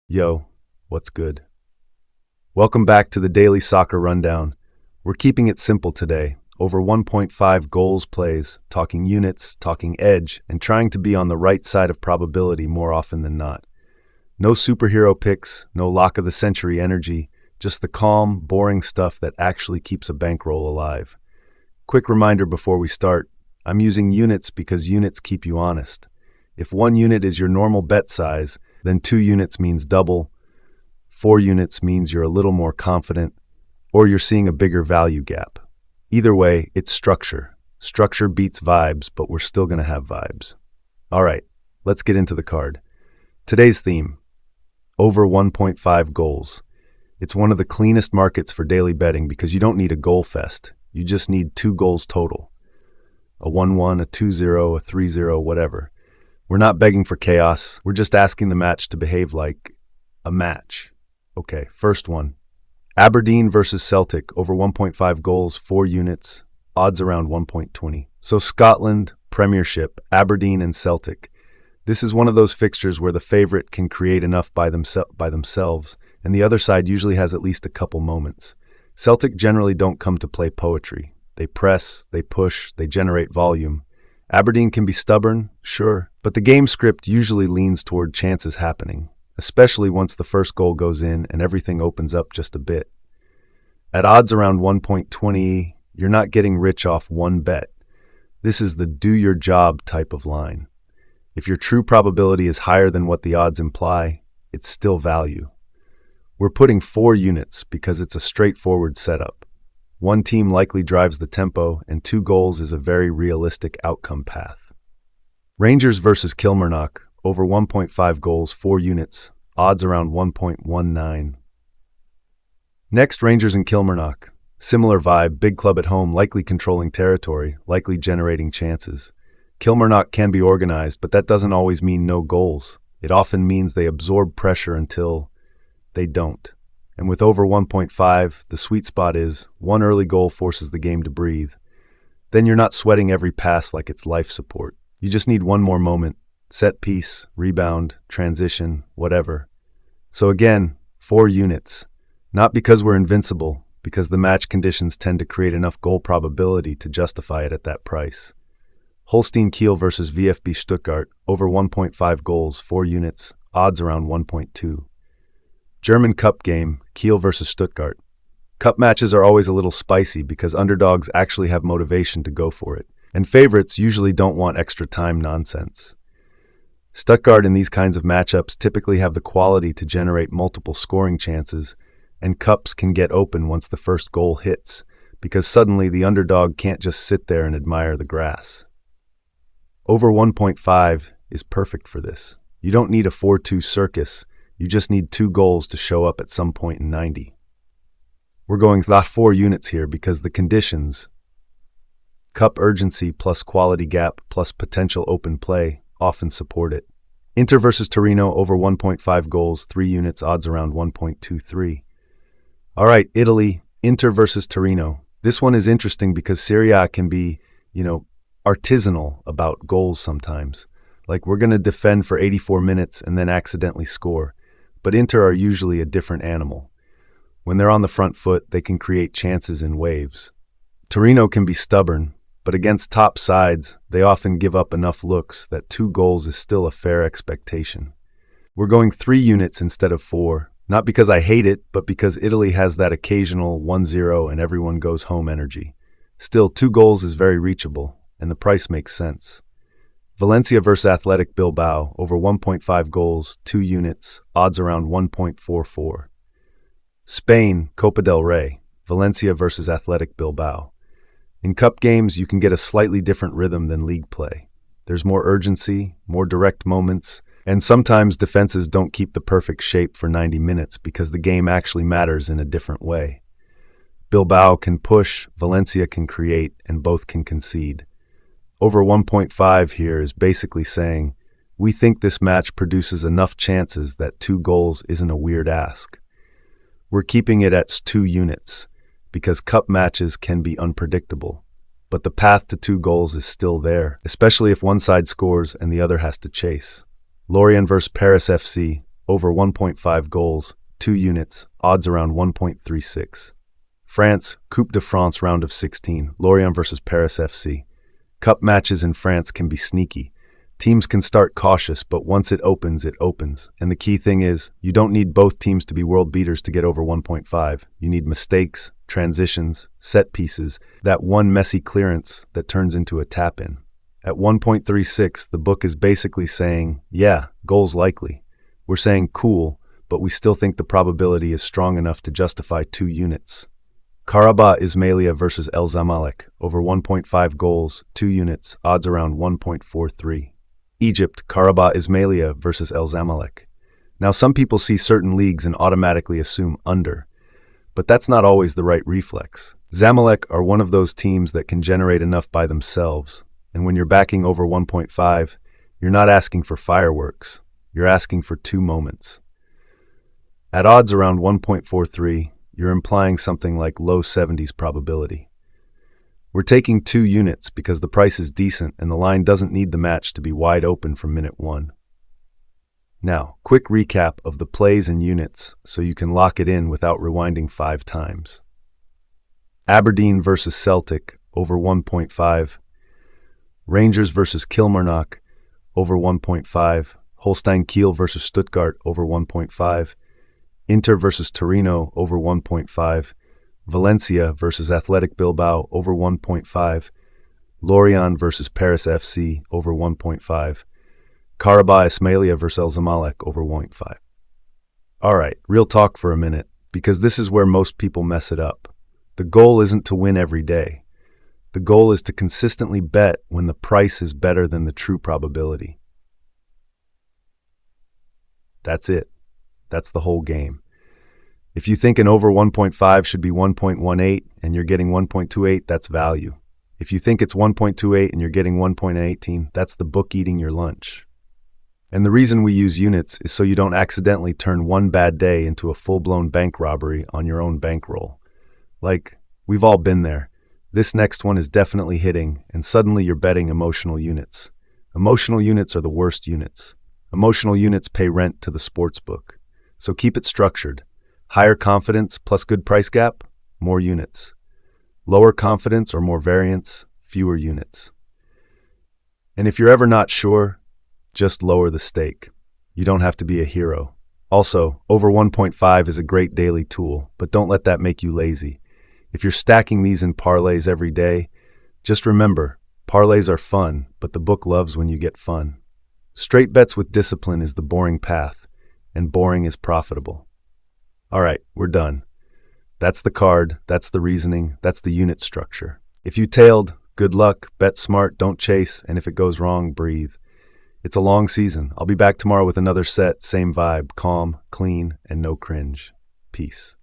Yo, what's good? Welcome back to the Daily Soccer Rundown. We're keeping it simple today. Over 1.5 goals plays, talking units, talking edge, and trying to be on the right side of probability more often than not. No superhero picks, no lock of the century energy, just the calm, boring stuff that actually keeps a bankroll alive. Quick reminder before we start, I'm using units because units keep you honest. If 1 unit is your normal bet size, then 2 units means double, 4 units means you're a little more confident, or you're seeing a bigger value gap. Either way, it's structure. Structure beats vibes, but we're still going to have vibes. All right, let's get into the card. Today's theme, over 1.5 goals. It's one of the cleanest markets for daily betting because you don't need a goal fest. You just need 2 goals total. A 1-1, a 2-0, a 3-0, whatever. We're not begging for chaos. We're just asking the match to behave like a match. Okay, first one. Aberdeen versus Celtic, over 1.5 goals, 4 units, odds around 1.20. So Scotland, Premiership, Aberdeen and Celtic. This is one of those fixtures where the favorite can create enough by themselves, and the other side usually has at least a couple moments. Celtic generally don't come to play poetry. They press, they push, they generate volume. Aberdeen can be stubborn, sure, but the game script usually leans toward chances happening, especially once the first goal goes in and everything opens up just a bit. At odds around 1.20, you're not getting rich off one bet. This is the do-your-job type of line. If your true probability is higher than what the odds imply, it's still value. We're putting 4 units because it's a straightforward setup. 1 team likely drives the tempo, and 2 goals is a very realistic outcome path. Rangers versus Kilmarnock, over 1.5 goals, 4 units, odds around 1.19. Next, Rangers and Kilmarnock. Similar vibe, big club at home, likely controlling territory, likely generating chances. Kilmarnock can be organized, but that doesn't always mean no goals. It often means they absorb pressure until they don't. And with over 1.5, the sweet spot is 1 early goal forces the game to breathe. Then you're not sweating every pass like it's life support. You just need 1 more moment, set piece, rebound, transition, whatever. So again, 4 units. Not because we're invincible, because the match conditions tend to create enough goal probability to justify it at that price. Holstein Kiel versus VfB Stuttgart, over 1.5 goals, 4 units, odds around 1.2. German Cup game, Kiel versus Stuttgart. Cup matches are always a little spicy because underdogs actually have motivation to go for it, and favorites usually don't want extra time nonsense. Stuttgart in these kinds of matchups typically have the quality to generate multiple scoring chances, and cups can get open once the first goal hits, because suddenly the underdog can't just sit there and admire the grass. Over 1.5 is perfect for this. You don't need a 4-2 circus, you just need 2 goals to show up at some point in 90. We're going 4 units here because the conditions, cup urgency plus quality gap plus potential open play, often support it. Inter versus Torino, over 1.5 goals, 3 units, odds around 1.23. All right, Italy, Inter versus Torino. This one is interesting because Serie A can be, artisanal about goals sometimes. Like we're going to defend for 84 minutes and then accidentally score. But Inter are usually a different animal. When they're on the front foot, they can create chances in waves. Torino can be stubborn, but against top sides, they often give up enough looks that 2 goals is still a fair expectation. We're going 3 units instead of 4, not because I hate it, but because Italy has that occasional 1-0 and everyone goes home energy. Still, 2 goals is very reachable, and the price makes sense. Valencia versus Athletic Bilbao, over 1.5 goals, 2 units, odds around 1.44. Spain, Copa del Rey, Valencia versus Athletic Bilbao. In cup games, you can get a slightly different rhythm than league play. There's more urgency, more direct moments, and sometimes defenses don't keep the perfect shape for 90 minutes because the game actually matters in a different way. Bilbao can push, Valencia can create, and both can concede. Over 1.5 here is basically saying, we think this match produces enough chances that 2 goals isn't a weird ask. We're keeping it at 2 units, because cup matches can be unpredictable. But the path to 2 goals is still there, especially if one side scores and the other has to chase. Lorient versus Paris FC, over 1.5 goals, 2 units, odds around 1.36. France, Coupe de France round of 16, Lorient versus Paris FC. Cup matches in France can be sneaky. Teams can start cautious, but once it opens, it opens. And the key thing is, you don't need both teams to be world beaters to get over 1.5. You need mistakes, transitions, set pieces, that one messy clearance that turns into a tap-in. At 1.36, the book is basically saying, yeah, goals likely. We're saying cool, but we still think the probability is strong enough to justify 2 units. Kahrabaa Ismailia versus Zamalek, over 1.5 goals, 2 units, odds around 1.43. Egypt, Kahrabaa Ismailia versus Zamalek. Now some people see certain leagues and automatically assume under, but that's not always the right reflex. Zamalek are one of those teams that can generate enough by themselves, and when you're backing over 1.5, you're not asking for fireworks, you're asking for 2 moments. At odds around 1.43, you're implying something like low 70s probability. We're taking 2 units because the price is decent and the line doesn't need the match to be wide open from minute 1. Now, quick recap of the plays and units so you can lock it in without rewinding 5 times. Aberdeen versus Celtic, over 1.5. Rangers versus Kilmarnock, over 1.5. Holstein Kiel versus Stuttgart, over 1.5. Inter versus Torino, over 1.5. Valencia versus Athletic Bilbao, over 1.5. Lorient versus Paris FC, over 1.5. Kahrabaa Ismailia versus Zamalek, over 1.5. All right, real talk for a minute, because this is where most people mess it up. The goal isn't to win every day. The goal is to consistently bet when the price is better than the true probability. That's it. That's the whole game. If you think an over 1.5 should be 1.18 and you're getting 1.28, that's value. If you think it's 1.28 and you're getting 1.18, that's the book eating your lunch. And the reason we use units is so you don't accidentally turn one bad day into a full-blown bank robbery on your own bankroll. Like, we've all been there. This next one is definitely hitting, and suddenly you're betting emotional units. Emotional units are the worst units. Emotional units pay rent to the sports book. So keep it structured. Higher confidence plus good price gap, more units. Lower confidence or more variance, fewer units. And if you're ever not sure, just lower the stake. You don't have to be a hero. Also, over 1.5 is a great daily tool, but don't let that make you lazy. If you're stacking these in parlays every day, just remember, parlays are fun, but the book loves when you get fun. Straight bets with discipline is the boring path, and boring is profitable. All right, we're done. That's the card, that's the reasoning, that's the unit structure. If you tailed, good luck, bet smart, don't chase, and if it goes wrong, breathe. It's a long season. I'll be back tomorrow with another set, same vibe, calm, clean, and no cringe. Peace.